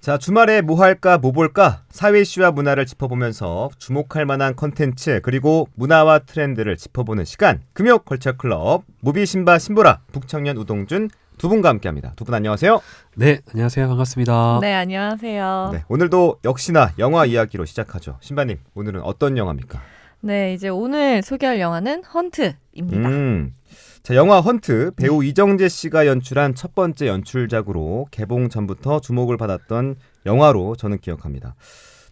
자, 주말에 뭐 할까 뭐 볼까 사회 이슈와 문화를 짚어보면서 주목할 만한 컨텐츠 그리고 문화와 트렌드를 짚어보는 시간 금요 걸쳐 클럽 무비 신바 신보라 북청년 우동준 두 분과 함께합니다. 두 분 안녕하세요. 네, 안녕하세요. 반갑습니다. 네, 안녕하세요. 네, 오늘도 역시나 영화 이야기로 시작하죠. 신바님, 오늘은 어떤 영화입니까? 네, 이제 오늘 소개할 영화는 헌트입니다. 자, 영화 헌트 배우 이정재 씨가 연출한 첫 번째 연출작으로 개봉 전부터 주목을 받았던 영화로 저는 기억합니다.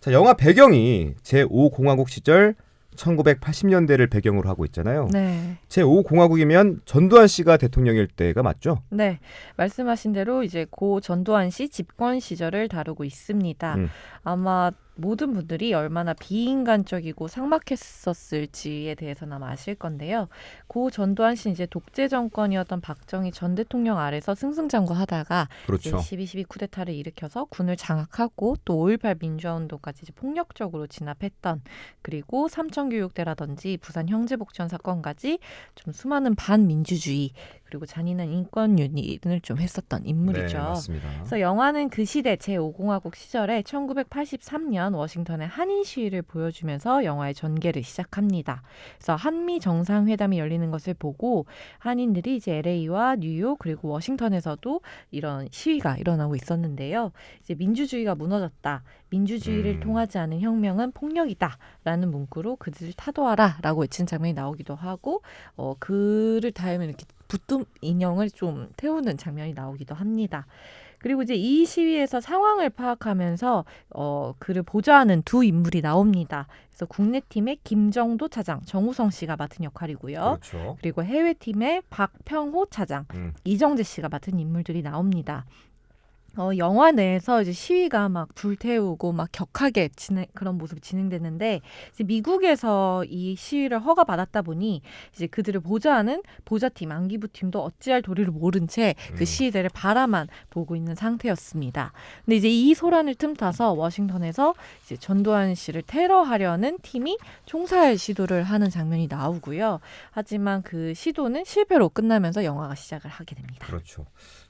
자, 영화 배경이 제5공화국 시절 1980년대를 배경으로 하고 있잖아요. 네. 제5공화국이면 전두환 씨가 대통령일 때가 맞죠? 네, 말씀하신 대로 이제 고 전두환 씨 집권 시절을 다루고 있습니다. 아마 모든 분들이 얼마나 비인간적이고 삭막했었을지에 대해서는 아마 아실 건데요. 고 전두환 씨 이제 독재 정권이었던 박정희 전 대통령 아래서 승승장구하다가 그렇죠. 12.12 쿠데타를 일으켜서 군을 장악하고 또 5.18 민주화운동까지 이제 폭력적으로 진압했던, 그리고 삼천교육대라든지 부산 형제복지원 사건까지 좀 수많은 반민주주의 그리고 잔인한 인권 유린을 좀 했었던 인물이죠. 네, 맞습니다. 그래서 영화는 그 시대 제5공화국 시절에 1983년 워싱턴의 한인 시위를 보여주면서 영화의 전개를 시작합니다. 그래서 한미 정상회담이 열리는 것을 보고 한인들이 이제 LA와 뉴욕 그리고 워싱턴에서도 이런 시위가 일어나고 있었는데요. 이제 민주주의가 무너졌다. 민주주의를 통하지 않은 혁명은 폭력이다라는 문구로 그들을 타도하라라고 외친 장면이 나오기도 하고, 그를 닿으면 이렇게 붓둠 인형을 좀 태우는 장면이 나오기도 합니다. 그리고 이제 이 시위에서 상황을 파악하면서 그를 보좌하는 두 인물이 나옵니다. 그래서 국내 팀의 김정도 차장, 정우성 씨가 맡은 역할이고요. 그렇죠. 그리고 해외 팀의 박평호 차장, 이정재 씨가 맡은 인물들이 나옵니다. 영화 내에서 이제 시위가 막 불태우고 막 격하게 그런 모습이 진행됐는데, 이제 미국에서 이 시위를 허가받았다 보니 이제 그들을 보좌하는 보좌팀, 안기부팀도 어찌할 도리를 모른 채 그 시위대를 바라만 보고 있는 상태였습니다. 근데 이제 이 소란을 틈타서 워싱턴에서 이제 전두환 씨를 테러하려는 팀이 총살 시도를 하는 장면이 나오고요. 하지만 그 시도는 실패로 끝나면서 영화가 시작을 하게 됩니다. 그렇죠.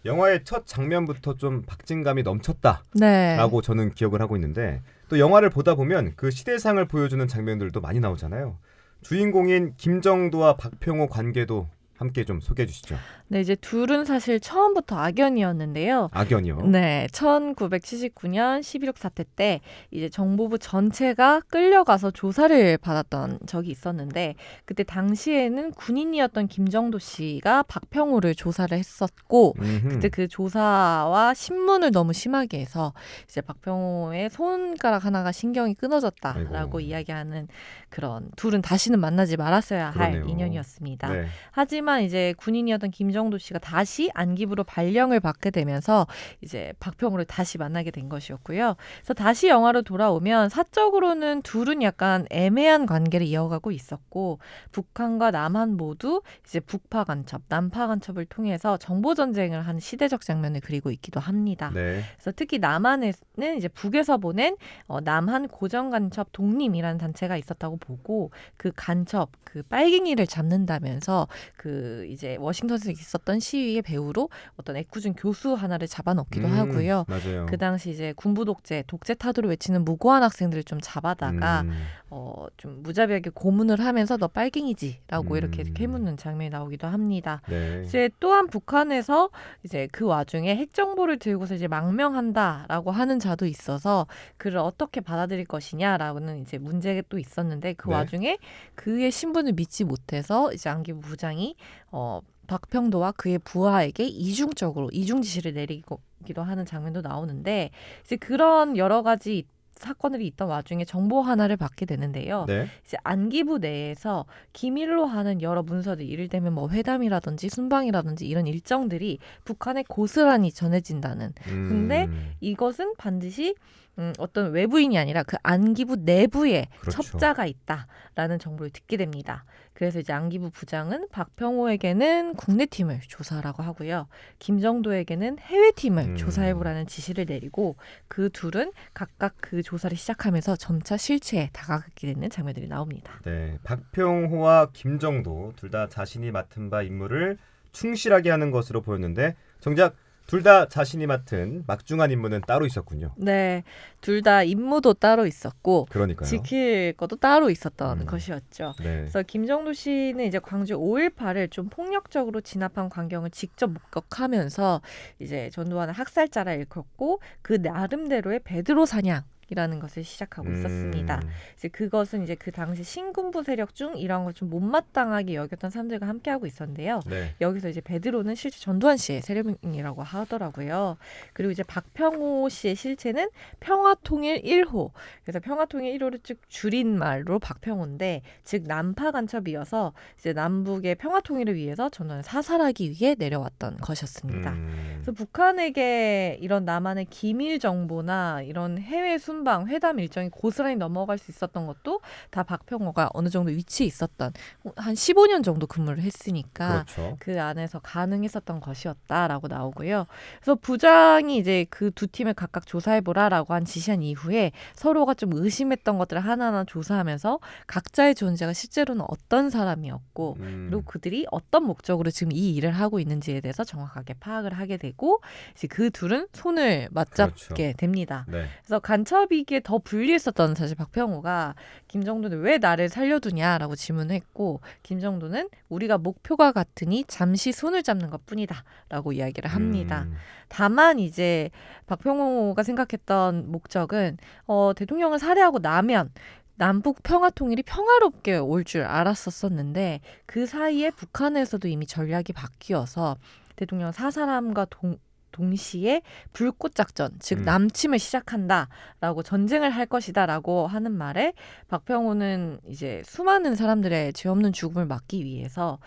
영화의 첫 장면부터 좀 박진감이 넘쳤다라고 네. 저는 기억을 하고 있는데, 또 영화를 보다 보면 그 시대상을 보여주는 장면들도 많이 나오잖아요. 주인공인 김정도와 박평호 관계도 함께 좀 소개해 주시죠. 네, 이제 둘은 사실 처음부터 악연이었는데요. 악연이요? 네, 1979년 11.6 사태 때 이제 정보부 전체가 끌려가서 조사를 받았던 적이 있었는데, 그때 당시에는 군인이었던 김정도 씨가 박평호를 조사를 했었고, 그때 그 조사와 신문을 너무 심하게 해서 이제 박평호의 손가락 하나가 신경이 끊어졌다라고 아이고. 이야기하는, 그런 둘은 다시는 만나지 말았어야 할 그러네요. 인연이었습니다. 네. 하지만 이제 군인이었던 김정도 씨가 다시 안기부로 발령을 받게 되면서 이제 박평호를 다시 만나게 된 것이었고요. 그래서 다시 영화로 돌아오면 사적으로는 둘은 약간 애매한 관계를 이어가고 있었고, 북한과 남한 모두 이제 북파 간첩, 남파 간첩을 통해서 정보 전쟁을 하는 시대적 장면을 그리고 있기도 합니다. 네. 그래서 특히 남한에는 이제 북에서 보낸 남한 고정 간첩 독림이라는 단체가 있었다고 보고, 그 간첩, 그 빨갱이를 잡는다면서 그 이제 워싱턴에서 있었던 시위의 배후로 어떤 애꿎은 교수 하나를 잡아넣기도 하고요. 맞아요. 그 당시 이제 군부 독재 타도를 외치는 무고한 학생들을 좀 잡아다가 좀 무자비하게 고문을 하면서 너 빨갱이지라고 이렇게 캐묻는 장면이 나오기도 합니다. 네. 이제 또한 북한에서 이제 그 와중에 핵 정보를 들고서 이제 망명한다라고 하는 자도 있어서 그를 어떻게 받아들일 것이냐라고는 이제 문제가 또 있었는데, 그 네. 와중에 그의 신분을 믿지 못해서 이제 안기부 부장이 박평도와 그의 부하에게 이중 지시를 내리기도 하는 장면도 나오는데, 이제 그런 여러 가지 사건들이 있던 와중에 정보 하나를 받게 되는데요. 네. 이제 안기부 내에서 기밀로 하는 여러 문서들, 이를테면 뭐 회담이라든지 순방이라든지 이런 일정들이 북한에 고스란히 전해진다는. 근데 이것은 반드시 어떤 외부인이 아니라 그 안기부 내부에 그렇죠. 첩자가 있다라는 정보를 듣게 됩니다. 그래서 이제 안기부 부장은 박평호에게는 국내 팀을 조사하라고 하고요. 김정도에게는 해외 팀을 조사해보라는 지시를 내리고, 그 둘은 각각 그 조사를 시작하면서 점차 실체에 다가가게 되는 장면들이 나옵니다. 네. 박평호와 김정도 둘 다 자신이 맡은 바 임무를 충실하게 하는 것으로 보였는데, 정작 둘 다 자신이 맡은 막중한 임무는 따로 있었군요. 네, 둘 다 임무도 따로 있었고 그러니까요. 지킬 것도 따로 있었던 음. 것이었죠. 네. 그래서 김정도 씨는 이제 광주 5.18을 좀 폭력적으로 진압한 광경을 직접 목격하면서 이제 전두환을 학살자라 일컫고 그 나름대로의 베드로 사냥이라는 것을 시작하고 있었습니다. 이제 그것은 이제 그 당시 신군부 세력 중 이런 걸 좀 못마땅하게 여겼던 사람들과 함께하고 있었는데요. 네. 여기서 이제 베드로는 실제 전두환 씨의 세력이라고 하더라고요. 그리고 이제 박평호 씨의 실체는 평화통일 1호. 그래서 평화통일 1호를 쭉 줄인 말로 박평호인데, 즉 남파 간첩이어서 이제 남북의 평화통일을 위해서 전두환을 사살하기 위해 내려왔던 것이었습니다. 그래서 북한에게 이런 남한의 기밀 정보나 이런 해외 순방, 회담 일정이 고스란히 넘어갈 수 있었던 것도 다 박평호가 어느 정도 위치에 있었던, 한 15년 정도 근무를 했으니까 그렇죠. 그 안에서 가능했었던 것이었다라고 나오고요. 그래서 부장이 이제 그 두 팀을 각각 조사해보라라고 한 지시한 이후에 서로가 좀 의심했던 것들을 하나하나 조사하면서 각자의 존재가 실제로는 어떤 사람이었고 그리고 그들이 어떤 목적으로 지금 이 일을 하고 있는지에 대해서 정확하게 파악을 하게 되고 이제 그 둘은 손을 맞잡게 그렇죠. 됩니다. 네. 그래서 간첩이기에 더 불리했었던 사실 박평호가 김정도는 왜 나를 살려두냐라고 질문했고 김정도는 우리가 목표가 같으니 잠시 손을 잡는 것뿐이다 라고 이야기를 합니다. 다만 이제 박평호가 생각했던 목적은 대통령을 살해하고 나면 남북 평화 통일이 평화롭게 올 줄 알았었는데 그 사이에 북한에서도 이미 전략이 바뀌어서 대통령 사살함과 동시에 불꽃 작전, 즉 남침을 시작한다라고 전쟁을 할 것이다라고 하는 말에 박평호는 이제 수많은 사람들의 죄 없는 죽음을 막기 위해서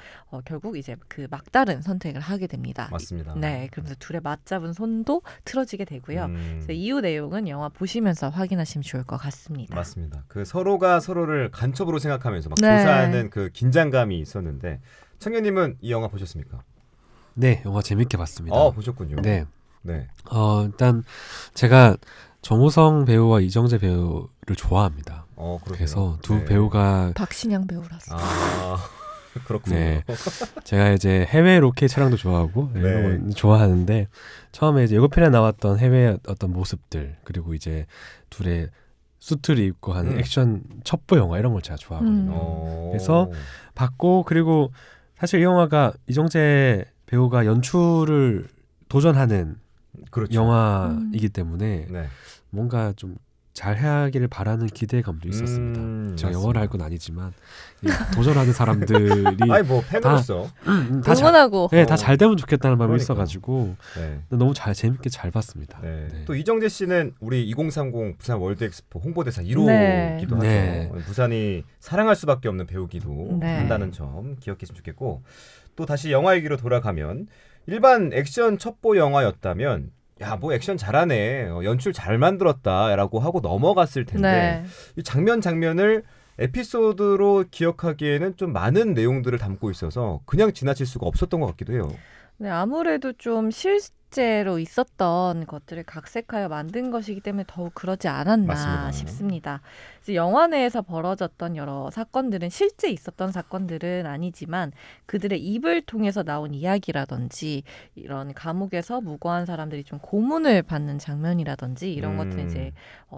결국 이제 그 막다른 선택을 하게 됩니다. 맞습니다. 네, 그러면서 둘의 맞잡은 손도 틀어지게 되고요. 그래서 이후 내용은 영화 보시면서 확인하시면 좋을 것 같습니다. 맞습니다. 그 서로가 서로를 간첩으로 생각하면서 막 네. 조사하는 그 긴장감이 있었는데 청년님은 이 영화 보셨습니까? 네, 영화 재밌게 봤습니다. 보셨군요. 네. 네. 일단 제가 정우성 배우와 이정재 배우를 좋아합니다. 그러세요? 그래서 두 네. 배우가 박신양 배우라서. 그렇군요. 네. 제가 이제 해외 로켓 촬영도 좋아하고 네. 이런 거 좋아하는데 처음에 이제 예고편에 나왔던 해외 어떤 모습들 그리고 이제 둘의 수트를 입고 하는 액션 첩보 영화 이런 걸 제가 좋아하거든요. 그래서 봤고 그리고 사실 이 영화가 이정재 배우가 연출을 도전하는 그렇죠. 영화이기 때문에 네. 뭔가 좀 잘하기를 바라는 기대감도 있었습니다. 제가 맞습니다. 영어를 할 건 아니지만 이 도전하는 사람들이 아니 뭐 팬으로서 응원하고 다 잘 되면 좋겠다는 마음이 그러니까. 있어가지고 네. 너무 재밌게 잘 봤습니다. 네. 네. 또 이정재 씨는 우리 2030 부산 월드 엑스포 홍보대사 1호기도 네. 하죠. 네. 부산이 사랑할 수밖에 없는 배우기도 네. 한다는 점 기억했으면 좋겠고 또 다시 영화 얘기로 돌아가면 일반 액션 첩보 영화였다면 야, 뭐 액션 잘하네. 연출 잘 만들었다라고 하고 넘어갔을 텐데 네. 이 장면을 에피소드로 기억하기에는 좀 많은 내용들을 담고 있어서 그냥 지나칠 수가 없었던 것 같기도 해요. 네, 아무래도 좀 실제로 있었던 것들을 각색하여 만든 것이기 때문에 더욱 그러지 않았나 맞습니다. 싶습니다. 이제 영화 내에서 벌어졌던 여러 사건들은 실제 있었던 사건들은 아니지만 그들의 입을 통해서 나온 이야기라든지 이런 감옥에서 무고한 사람들이 좀 고문을 받는 장면이라든지 이런 것들은 이제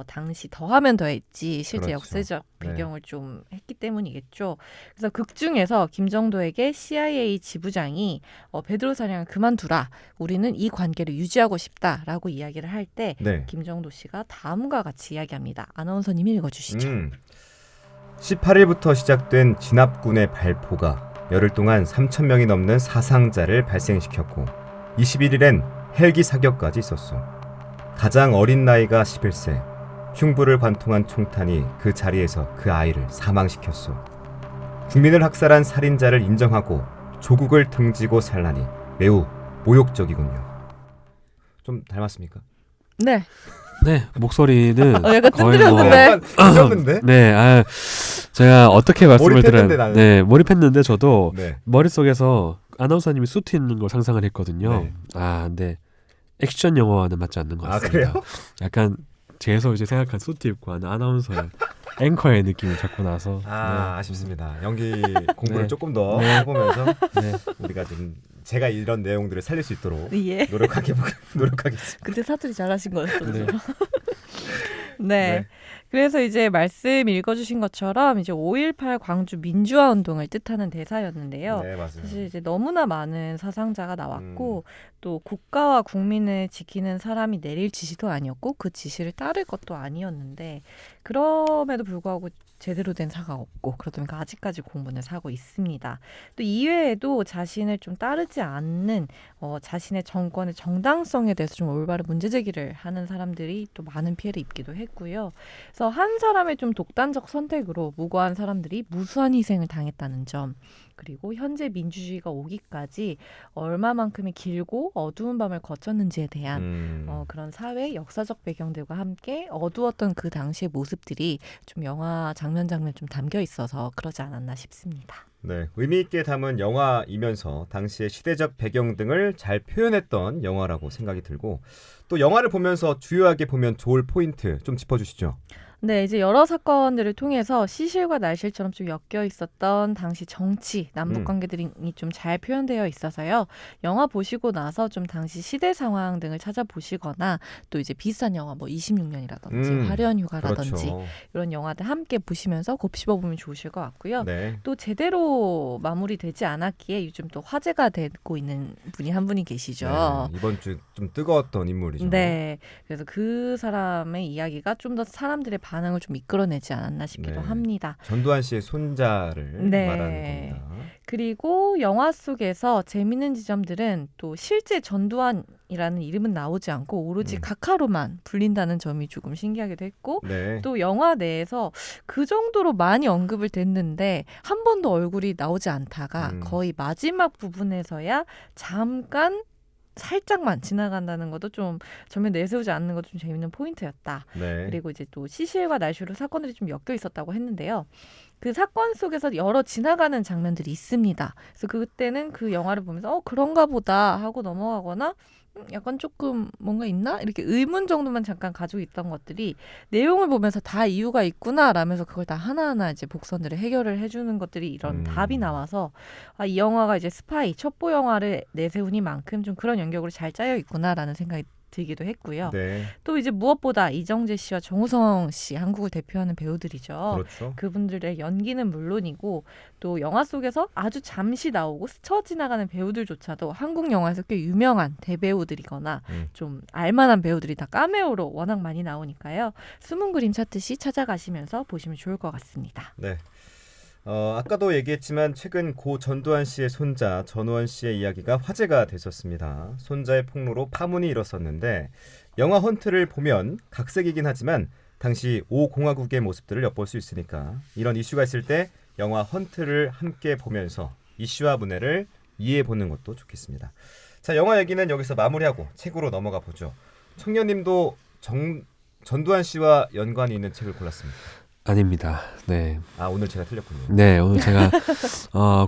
당시 더하면 더했지 실제 그렇죠. 역사적 네. 배경을 좀 했기 때문이겠죠. 그래서 극 중에서 김정도에게 CIA 지부장이 베드로 사냥을 그만두라. 우리는 이 관계를 유지하고 싶다라고 이야기를 할 때 네. 김정도 씨가 다음과 같이 이야기합니다. 아나운서님이 읽어주시죠. 18일부터 시작된 진압군의 발포가 열흘 동안 3,000명이 넘는 사상자를 발생시켰고 21일엔 헬기 사격까지 있었어. 가장 어린 나이가 11세. 흉부를 관통한 총탄이 그 자리에서 그 아이를 사망시켰어. 국민을 학살한 살인자를 인정하고 조국을 등지고 살라니 매우 모욕적이군요. 좀 닮았습니까? 네. 네, 목소리는 약간 거의 뜸들였는데. 약간 늦었는데? 네, 제가 어떻게 말씀을 드려야 몰입했는데, 나는. 네, 몰입했는데 저도 네. 머릿속에서 아나운서님이 수트 입는 걸 상상을 했거든요. 네. 근데 액션 영화와는 맞지 않는 것 같습니다. 그래요? 약간 제에서 이제 생각한 수트 입고 하는 아나운서의 앵커의 느낌을 잡고 나서 아쉽습니다. 연기 공부를 네. 조금 더 네. 해보면서 네. 우리가 좀 제가 이런 내용들을 살릴 수 있도록 예. 노력하겠습니다. 그때 사투리 잘하신 거였죠. 네. 네. 그래서 이제 말씀 읽어주신 것처럼 이제 5.18 광주 민주화 운동을 뜻하는 대사였는데요. 네, 맞아요. 사실 이제 너무나 많은 사상자가 나왔고 또 국가와 국민을 지키는 사람이 내릴 지시도 아니었고 그 지시를 따를 것도 아니었는데 그럼에도 불구하고 제대로 된 사과가 없고 그러다 보니까 아직까지 공분을 사고 있습니다. 또 이외에도 자신을 좀 따르지 않는 자신의 정권의 정당성에 대해서 좀 올바른 문제 제기를 하는 사람들이 또 많은 피해를 입기도 했고요. 그래서 한 사람의 좀 독단적 선택으로 무고한 사람들이 무수한 희생을 당했다는 점 그리고 현재 민주주의가 오기까지 얼마만큼의 길고 어두운 밤을 거쳤는지에 대한 그런 사회 역사적 배경들과 함께 어두웠던 그 당시의 모습들이 좀 영화 장면 좀 담겨 있어서 그러지 않았나 싶습니다. 네, 의미 있게 담은 영화이면서 당시의 시대적 배경 등을 잘 표현했던 영화라고 생각이 들고 또 영화를 보면서 주요하게 보면 좋을 포인트 좀 짚어주시죠. 네, 이제 여러 사건들을 통해서 시실과 날실처럼 좀 엮여 있었던 당시 정치, 남북 관계들이 좀 잘 표현되어 있어서요. 영화 보시고 나서 좀 당시 시대 상황 등을 찾아보시거나 또 이제 비슷한 영화 뭐 26년이라든지 화려한휴가라든지 그렇죠. 이런 영화들 함께 보시면서 곱씹어보면 좋으실 것 같고요. 네. 또 제대로 마무리되지 않았기에 요즘 또 화제가 되고 있는 분이 한 분이 계시죠. 네, 이번 주 좀 뜨거웠던 인물이죠. 네, 그래서 그 사람의 이야기가 좀 더 사람들의 반응을 좀 이끌어내지 않았나 싶기도 네. 합니다. 전두환 씨의 손자를 네. 말하는 겁니다. 그리고 영화 속에서 재밌는 지점들은 또 실제 전두환이라는 이름은 나오지 않고 오로지 각하로만 불린다는 점이 조금 신기하기도 했고 네. 또 영화 내에서 그 정도로 많이 언급을 됐는데 한 번도 얼굴이 나오지 않다가 거의 마지막 부분에서야 잠깐 살짝만 지나간다는 것도 좀 전면 내세우지 않는 것도 좀 재밌는 포인트였다. 네. 그리고 이제 또 시실과 날씨로 사건들이 좀 엮여 있었다고 했는데요. 그 사건 속에서 여러 지나가는 장면들이 있습니다. 그래서 그때는 그 영화를 보면서 그런가 보다 하고 넘어가거나 약간 조금 뭔가 있나? 이렇게 의문 정도만 잠깐 가지고 있던 것들이 내용을 보면서 다 이유가 있구나 라면서 그걸 다 하나하나 이제 복선들을 해결을 해주는 것들이 이런 답이 나와서 이 영화가 이제 스파이 첩보 영화를 내세우니만큼 좀 그런 연격으로 잘 짜여 있구나라는 생각이 들기도 했고요. 네. 또 이제 무엇보다 이정재 씨와 정우성 씨 한국을 대표하는 배우들이죠. 그렇죠. 그분들의 연기는 물론이고 또 영화 속에서 아주 잠시 나오고 스쳐 지나가는 배우들조차도 한국 영화에서 꽤 유명한 대배우들이거나 좀 알만한 배우들이 다 카메오로 워낙 많이 나오니까요. 숨은 그림 찾듯이 찾아가시면서 보시면 좋을 것 같습니다. 네. 아까도 얘기했지만 최근 고 전두환 씨의 손자 전우원 씨의 이야기가 화제가 됐었습니다. 손자의 폭로로 파문이 일었었는데 영화 헌트를 보면 각색이긴 하지만 당시 5공화국의 모습들을 엿볼 수 있으니까 이런 이슈가 있을 때 영화 헌트를 함께 보면서 이슈와 문해를 이해해보는 것도 좋겠습니다. 자, 영화 얘기는 여기서 마무리하고 책으로 넘어가 보죠. 청년님도 전두환 씨와 연관이 있는 책을 골랐습니다. 아닙니다. 네. 오늘 제가 틀렸군요. 네, 오늘 제가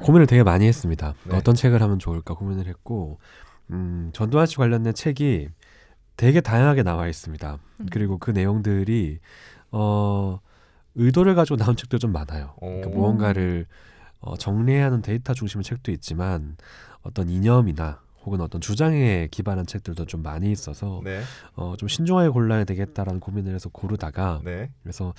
고민을 되게 많이 했습니다. 네. 어떤 책을 하면 좋을까 고민을 했고 전두환 씨 관련된 책이 되게 다양하게 나와 있습니다. 그리고 그 내용들이 의도를 가지고 나온 책도 좀 많아요. 그러니까 무언가를 정리해야 하는 데이터 중심의 책도 있지만 어떤 이념이나 혹은 어떤 주장에 기반한 책들도 좀 많이 있어서 네. 좀 신중하게 골라야 되겠다라는 고민을 해서 고르다가 네. 그래서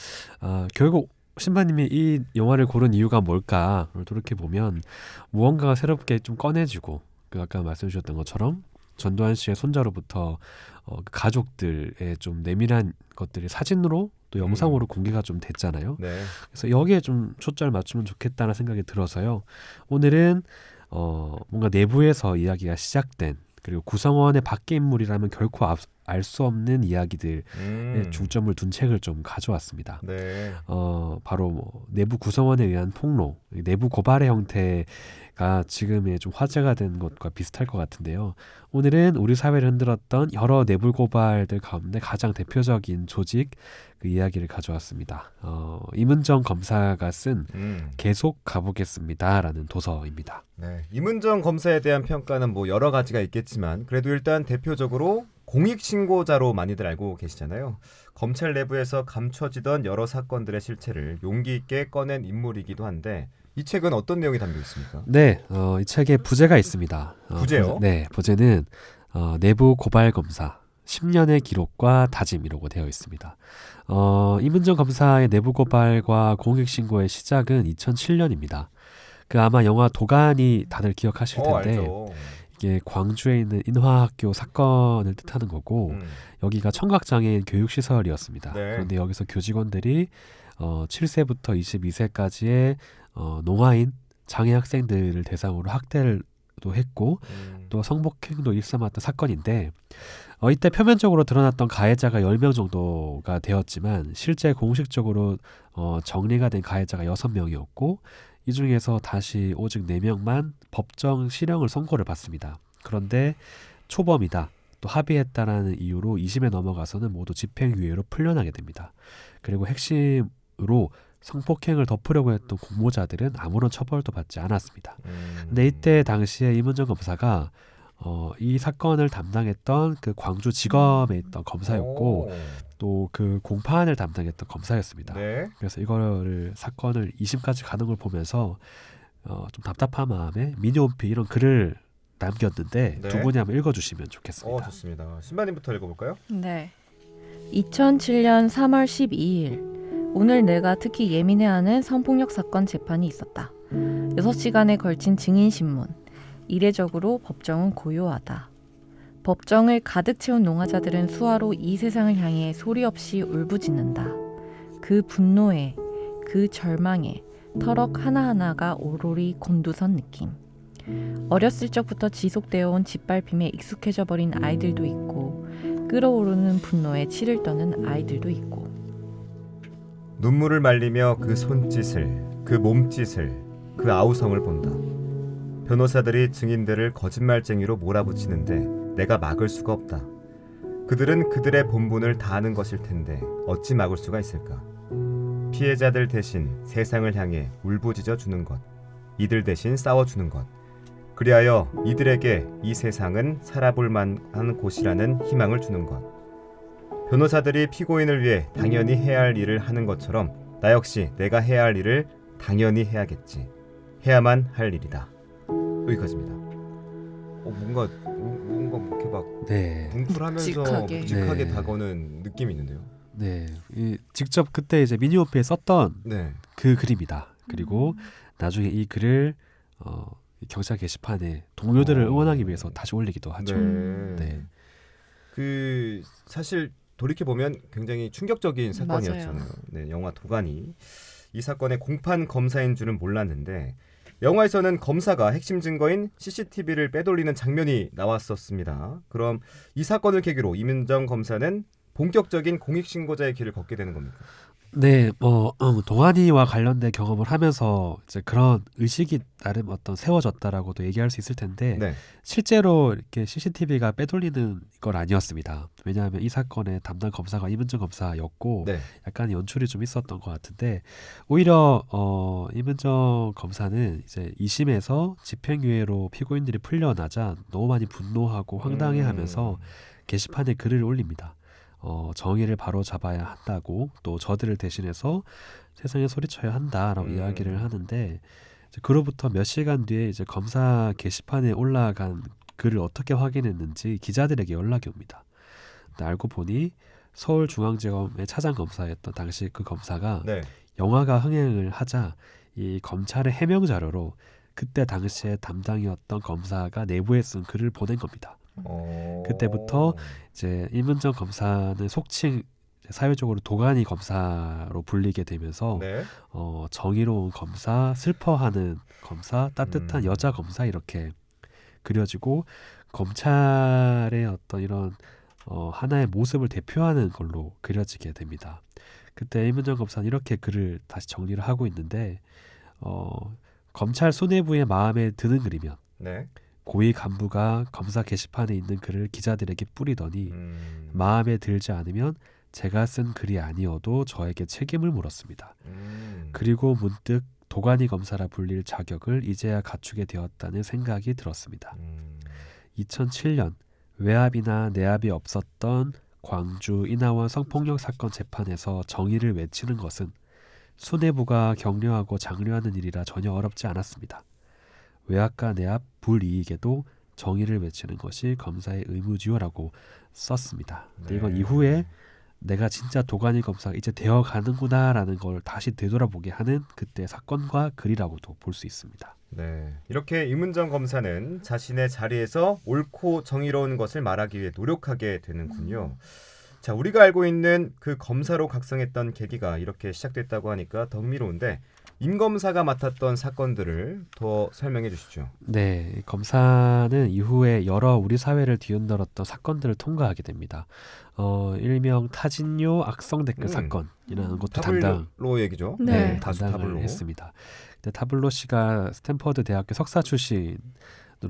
결국 신바님이 이 영화를 고른 이유가 뭘까를 돌이켜보면 무언가가 새롭게 좀 꺼내지고 아까 말씀 주셨던 것처럼 전두환 씨의 손자로부터 가족들의 좀 내밀한 것들이 사진으로 또 영상으로 공개가 좀 됐잖아요. 네. 그래서 여기에 좀 초점을 맞추면 좋겠다는 생각이 들어서요. 오늘은 뭔가 내부에서 이야기가 시작된 그리고 구성원의 밖의 인물이라면 결코 알 수 없는 이야기들에 중점을 둔 책을 좀 가져왔습니다. 네. 바로 뭐 내부 구성원에 의한 폭로, 내부 고발의 형태가 지금의 좀 화제가 된 것과 비슷할 것 같은데요. 오늘은 우리 사회를 흔들었던 여러 내부 고발들 가운데 가장 대표적인 조직 그 이야기를 가져왔습니다. 임은정 검사가 쓴 계속 가보겠습니다라는 도서입니다. 네. 임은정 검사에 대한 평가는 뭐 여러 가지가 있겠지만 그래도 일단 대표적으로 공익신고자로 많이들 알고 계시잖아요. 검찰 내부에서 감춰지던 여러 사건들의 실체를 용기 있게 꺼낸 인물이기도 한데 이 책은 어떤 내용이 담겨 있습니까? 네, 이 책에 부제가 있습니다. 부제요? 네, 부제는 내부 고발 검사 10년의 기록과 다짐이라고 되어 있습니다. 이문정 검사의 내부 고발과 공익신고의 시작은 2007년입니다. 그 아마 영화 도가니 다들 기억하실 텐데 알죠. 이게 광주에 있는 인화학교 사건을 뜻하는 거고 여기가 청각장애인 교육시설이었습니다. 네. 그런데 여기서 교직원들이 7세부터 22세까지의 농아인 장애 학생들을 대상으로 학대를 또 했고 또 성폭행도 일삼았던 사건인데 이때 표면적으로 드러났던 가해자가 10명 정도가 되었지만 실제 공식적으로 정리가 된 가해자가 6명이었고 이 중에서 다시 오직 4명만 법정 실형을 선고를 받습니다. 그런데 초범이다, 또 합의했다라는 이유로 2심에 넘어가서는 모두 집행유예로 풀려나게 됩니다. 그리고 핵심으로 성폭행을 덮으려고 했던 공모자들은 아무런 처벌도 받지 않았습니다. 근데 이때 당시에 이문정 검사가 이 사건을 담당했던 그 광주지검에 있던 검사였고 또 그 공판을 담당했던 검사였습니다. 네. 그래서 이거를 사건을 2심까지 가는 걸 보면서 좀 답답한 마음에 미니홈피 이런 글을 남겼는데 네. 두 분이 한번 읽어주시면 좋겠습니다. 좋습니다. 신바님부터 읽어볼까요? 네. 2007년 3월 12일 오늘 내가 특히 예민해하는 성폭력 사건 재판이 있었다. 6시간에 걸친 증인신문. 이례적으로 법정은 고요하다. 법정을 가득 채운 농아자들은 수화로 이 세상을 향해 소리 없이 울부짖는다. 그 분노에, 그 절망에 터럭 하나하나가 오로리 곤두선 느낌. 어렸을 적부터 지속되어 온 짓밟힘에 익숙해져 버린 아이들도 있고 끓어오르는 분노에 치를 떠는 아이들도 있고 눈물을 말리며 그 손짓을, 그 몸짓을, 그 아우성을 본다. 변호사들이 증인들을 거짓말쟁이로 몰아붙이는데 내가 막을 수가 없다. 그들은 그들의 본분을 다하는 것일 텐데 어찌 막을 수가 있을까? 피해자들 대신 세상을 향해 울부짖어 주는 것, 이들 대신 싸워주는 것, 그리하여 이들에게 이 세상은 살아볼 만한 곳이라는 희망을 주는 것. 변호사들이 피고인을 위해 당연히 해야 할 일을 하는 것처럼 나 역시 내가 해야 할 일을 당연히 해야겠지. 해야만 할 일이다. 여기까지입니다. 뭔가 이렇게 막 네, 뭉클하면서 묵직하게 네. 다가오는 느낌이 있는데요. 네, 직접 그때 이제 미니홈피에 썼던 네. 그 글입니다. 그리고 나중에 이 글을 이 경찰 게시판에 동료들을 응원하기 위해서 다시 올리기도 하죠. 네. 그 사실 돌이켜 보면 굉장히 충격적인 사건이었잖아요. 네, 영화 도가니. 이 사건의 공판 검사인 줄은 몰랐는데 영화에서는 검사가 핵심 증거인 CCTV를 빼돌리는 장면이 나왔었습니다. 그럼 이 사건을 계기로 이문정 검사는 본격적인 공익신고자의 길을 걷게 되는 겁니까? 네, 동아리와 관련된 경험을 하면서 이제 그런 의식이 나름 어떤 세워졌다라고도 얘기할 수 있을 텐데 네. 실제로 이렇게 CCTV가 빼돌리는 건 아니었습니다. 왜냐하면 이 사건의 담당 검사가 이문정 검사였고 네. 약간 연출이 좀 있었던 것 같은데 오히려 이문정 검사는 이제 2심에서 집행유예로 피고인들이 풀려나자 너무 많이 분노하고 황당해하면서 게시판에 글을 올립니다. 정의를 바로 잡아야 한다고 또 저들을 대신해서 세상에 소리쳐야 한다라고 이야기를 하는데 이제 그로부터 몇 시간 뒤에 이제 검사 게시판에 올라간 글을 어떻게 확인했는지 기자들에게 연락이 옵니다. 근데 알고 보니 서울중앙지검의 차장검사였던 당시 그 검사가 네. 영화가 흥행을 하자 이 검찰의 해명 자료로 그때 당시에 담당이었던 검사가 내부에 쓴 글을 보낸 겁니다. 그때부터 이제 이문정 검사는 속칭 사회적으로 도가니 검사로 불리게 되면서 네. 정의로운 검사, 슬퍼하는 검사, 따뜻한 여자 검사 이렇게 그려지고 검찰의 어떤 이런 하나의 모습을 대표하는 걸로 그려지게 됩니다. 그때 이문정 검사는 이렇게 글을 다시 정리를 하고 있는데 검찰 수뇌부의 마음에 드는 글이면 네. 고위 간부가 검사 게시판에 있는 글을 기자들에게 뿌리더니 마음에 들지 않으면 제가 쓴 글이 아니어도 저에게 책임을 물었습니다. 그리고 문득 도가니 검사라 불릴 자격을 이제야 갖추게 되었다는 생각이 들었습니다. 2007년 외압이나 내압이 없었던 광주 인하원 성폭력 사건 재판에서 정의를 외치는 것은 수뇌부가 격려하고 장려하는 일이라 전혀 어렵지 않았습니다. 외압과 내압 불이익에도 정의를 외치는 것이 검사의 의무지요라고 썼습니다. 근데 이건 네. 이후에 내가 진짜 도가니 검사가 이제 되어가는구나라는 걸 다시 되돌아보게 하는 그때 사건과 글이라고도 볼 수 있습니다. 네, 이렇게 임은정 검사는 자신의 자리에서 옳고 정의로운 것을 말하기 위해 노력하게 되는군요. 자, 우리가 알고 있는 그 검사로 각성했던 계기가 이렇게 시작됐다고 하니까 더 흥미로운데 임 검사가 맡았던 사건들을 더 설명해 주시죠. 네, 검사는 이후에 여러 우리 사회를 뒤흔들었던 사건들을 통과하게 됩니다. 일명 타진요 악성 댓글 사건이라는 것도 담당. 타블로 얘기죠. 네. 다수 담당을 타블로. 했습니다. 근데 타블로 씨가 스탠퍼드 대학교 석사 출신으로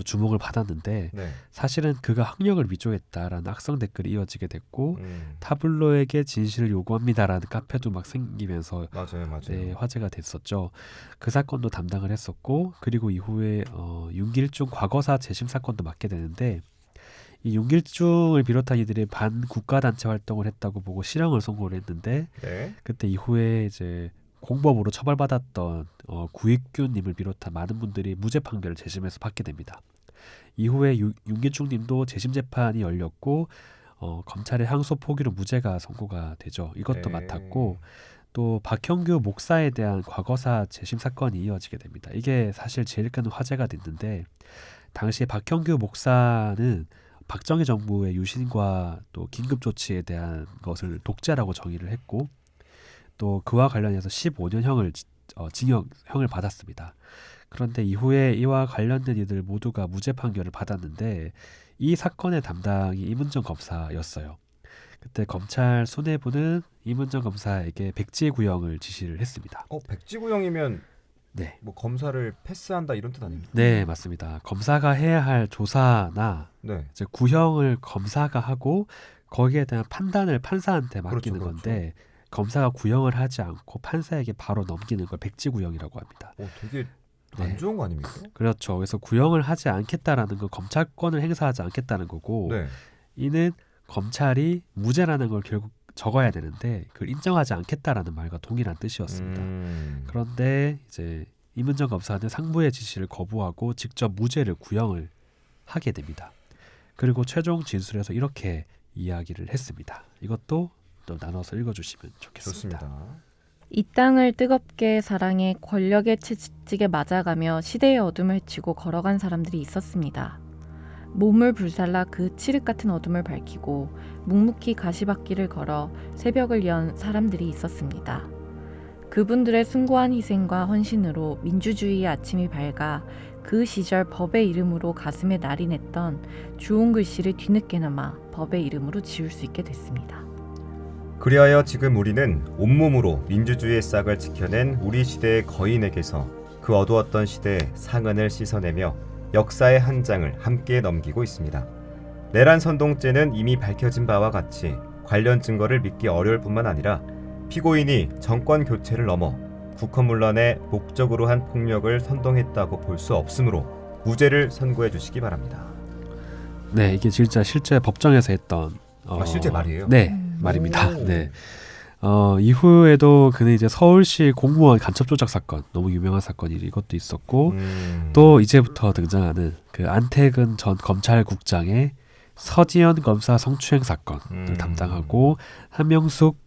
주목을 받았는데 네. 사실은 그가 학력을 위조했다라는 악성 댓글이 이어지게 됐고 음, 타블로에게 진실을 요구합니다라는 카페도 막 생기면서 맞아요. 네, 화제가 됐었죠. 그 사건도 담당을 했었고 그리고 이후에 윤길중 과거사 재심 사건도 맡게 되는데 이 윤길중을 비롯한 이들이 반국가단체 활동을 했다고 보고 실형을 선고를 했는데 네. 그때 이후에 이제 공범으로 처벌받았던 구익규님을 비롯한 많은 분들이 무죄 판결을 재심해서 받게 됩니다. 이후에 윤길중님도 재심 재판이 열렸고 검찰의 항소 포기로 무죄가 선고가 되죠. 이것도 네. 맡았고 또 박형규 목사에 대한 과거사 재심 사건이 이어지게 됩니다. 이게 사실 제일 큰 화제가 됐는데 당시에 박형규 목사는 박정희 정부의 유신과 또 긴급 조치에 대한 것을 독재라고 정의를 했고 또 그와 관련해서 15년형을 징역형을 받았습니다. 그런데 이후에 이와 관련된 이들 모두가 무죄 판결을 받았는데 이 사건의 담당이 임은정 검사였어요. 그때 검찰 수뇌부는 임은정 검사에게 백지구형을 지시를 했습니다. 백지구형이면 네. 뭐 검사를 패스한다 이런 뜻 아닙니까? 네, 맞습니다. 검사가 해야 할 조사나 네. 이제 구형을 검사가 하고 거기에 대한 판단을 판사한테 맡기는 그렇죠. 건데 검사가 구형을 하지 않고 판사에게 바로 넘기는 걸 백지구형이라고 합니다. 되게 안 네. 좋은 거 아닙니까? 그렇죠. 그래서 구형을 하지 않겠다라는 건 검찰권을 행사하지 않겠다는 거고 네. 이는 검찰이 무죄라는 걸 결국 적어야 되는데 그걸 인정하지 않겠다라는 말과 동일한 뜻이었습니다. 그런데 이제 임은정 검사는 상부의 지시를 거부하고 직접 무죄를 구형을 하게 됩니다. 그리고 최종 진술에서 이렇게 이야기를 했습니다. 이것도 또 나눠서 읽어주시면 좋겠습니다. 좋습니다. 이 땅을 뜨겁게 사랑해 권력의 채찍에 맞아가며 시대의 어둠을 헤치고 걸어간 사람들이 있었습니다. 몸을 불살라 그 칠흑 같은 어둠을 밝히고 묵묵히 가시밭길을 걸어 새벽을 연 사람들이 있었습니다. 그분들의 숭고한 희생과 헌신으로 민주주의의 아침이 밝아 그 시절 법의 이름으로 가슴에 날이 냈던 주홍 글씨를 뒤늦게나마 법의 이름으로 지울 수 있게 됐습니다. 그리하여 지금 우리는 온몸으로 민주주의의 싹을 지켜낸 우리 시대의 거인에게서 그 어두웠던 시대의 상흔을 씻어내며 역사의 한 장을 함께 넘기고 있습니다. 내란 선동죄는 이미 밝혀진 바와 같이 관련 증거를 믿기 어려울 뿐만 아니라 피고인이 정권 교체를 넘어 국헌문란의 목적으로 한 폭력을 선동했다고 볼 수 없으므로 무죄를 선고해 주시기 바랍니다. 네, 이게 진짜 실제 법정에서 했던 실제 말이에요? 네, 말입니다. 오. 네. 이후에도 그는 이제 서울시 공무원 간첩 조작 사건, 너무 유명한 사건이 이것도 있었고 또 이제부터 등장하는 그 안태근 전 검찰국장의 서지현 검사 성추행 사건을 담당하고 한명숙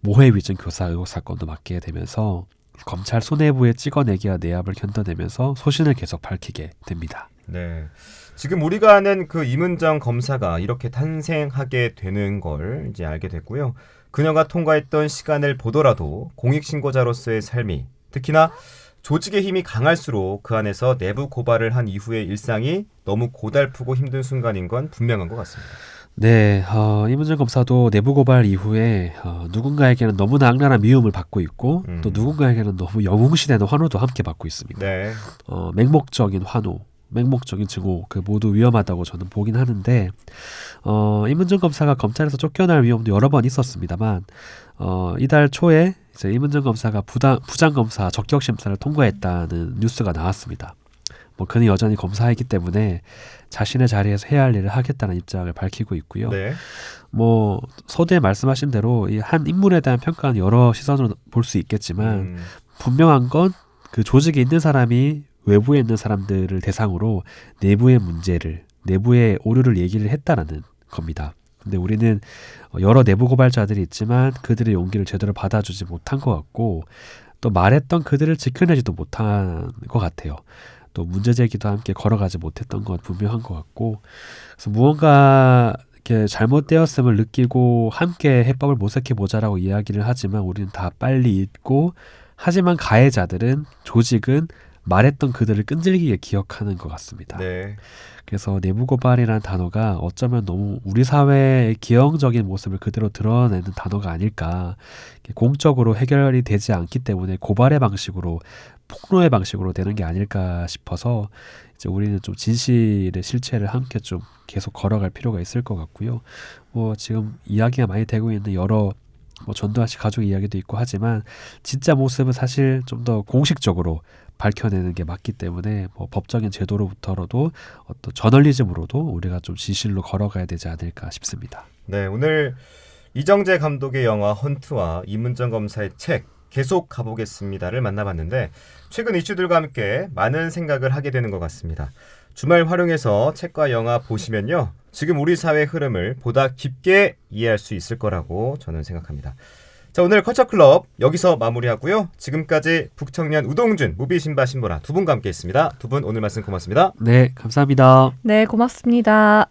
모해 위증 교사 의혹 사건도 맡게 되면서 검찰 수뇌부의 찍어내기와 내압을 견뎌내면서 소신을 계속 밝히게 됩니다. 네. 지금 우리가 아는 그 임은정 검사가 이렇게 탄생하게 되는 걸 이제 알게 됐고요. 그녀가 통과했던 시간을 보더라도 공익신고자로서의 삶이 특히나 조직의 힘이 강할수록 그 안에서 내부 고발을 한 이후의 일상이 너무 고달프고 힘든 순간인 건 분명한 것 같습니다. 네, 임은정 검사도 내부 고발 이후에 누군가에게는 너무나 악랄한 미움을 받고 있고 또 누군가에게는 너무 영웅시대는 환호도 함께 받고 있습니다. 네. 맹목적인 환호, 맹목적인 증오 그 모두 위험하다고 저는 보긴 하는데 임은정 검사가 검찰에서 쫓겨날 위험도 여러 번 있었습니다만 이달 초에 이제 임은정 검사가 부장 검사 적격 심사를 통과했다는 뉴스가 나왔습니다. 뭐 그는 여전히 검사이기 때문에 자신의 자리에서 해야 할 일을 하겠다는 입장을 밝히고 있고요. 네. 뭐 서두에 말씀하신 대로 이 한 인물에 대한 평가는 여러 시선으로 볼 수 있겠지만 분명한 건 그 조직에 있는 사람이 외부에 있는 사람들을 대상으로 내부의 문제를, 내부의 오류를 얘기를 했다라는 겁니다. 근데 우리는 여러 내부 고발자들이 있지만 그들의 용기를 제대로 받아주지 못한 것 같고 또 말했던 그들을 지켜내지도 못한 것 같아요. 또 문제 제기도 함께 걸어가지 못했던 건 분명한 것 같고 그래서 무언가 이렇게 잘못되었음을 느끼고 함께 해법을 모색해 보자라고 이야기를 하지만 우리는 다 빨리 잊고 하지만 가해자들은 조직은 말했던 그들을 끈질기게 기억하는 것 같습니다. 네. 그래서 내부 고발이라는 단어가 어쩌면 너무 우리 사회의 기형적인 모습을 그대로 드러내는 단어가 아닐까. 공적으로 해결이 되지 않기 때문에 고발의 방식으로 폭로의 방식으로 되는 게 아닐까 싶어서 이제 우리는 좀 진실의 실체를 함께 좀 계속 걸어갈 필요가 있을 것 같고요. 뭐 지금 이야기가 많이 되고 있는 여러 뭐 전두환 씨 가족 이야기도 있고 하지만 진짜 모습은 사실 좀 더 공식적으로 밝혀내는 게 맞기 때문에 뭐 법적인 제도로부터라도 어떤 저널리즘으로도 우리가 좀 진실로 걸어가야 되지 않을까 싶습니다. 네, 오늘 이정재 감독의 영화 헌트와 이문정 검사의 책 계속 가보겠습니다를 만나봤는데 최근 이슈들과 함께 많은 생각을 하게 되는 것 같습니다. 주말 활용해서 책과 영화 보시면요. 지금 우리 사회의 흐름을 보다 깊게 이해할 수 있을 거라고 저는 생각합니다. 자, 오늘 커처클럽 여기서 마무리하고요. 지금까지 북청년 우동준, 무비신바 신보라 두 분과 함께했습니다. 두 분 오늘 말씀 고맙습니다. 네, 감사합니다. 네, 고맙습니다.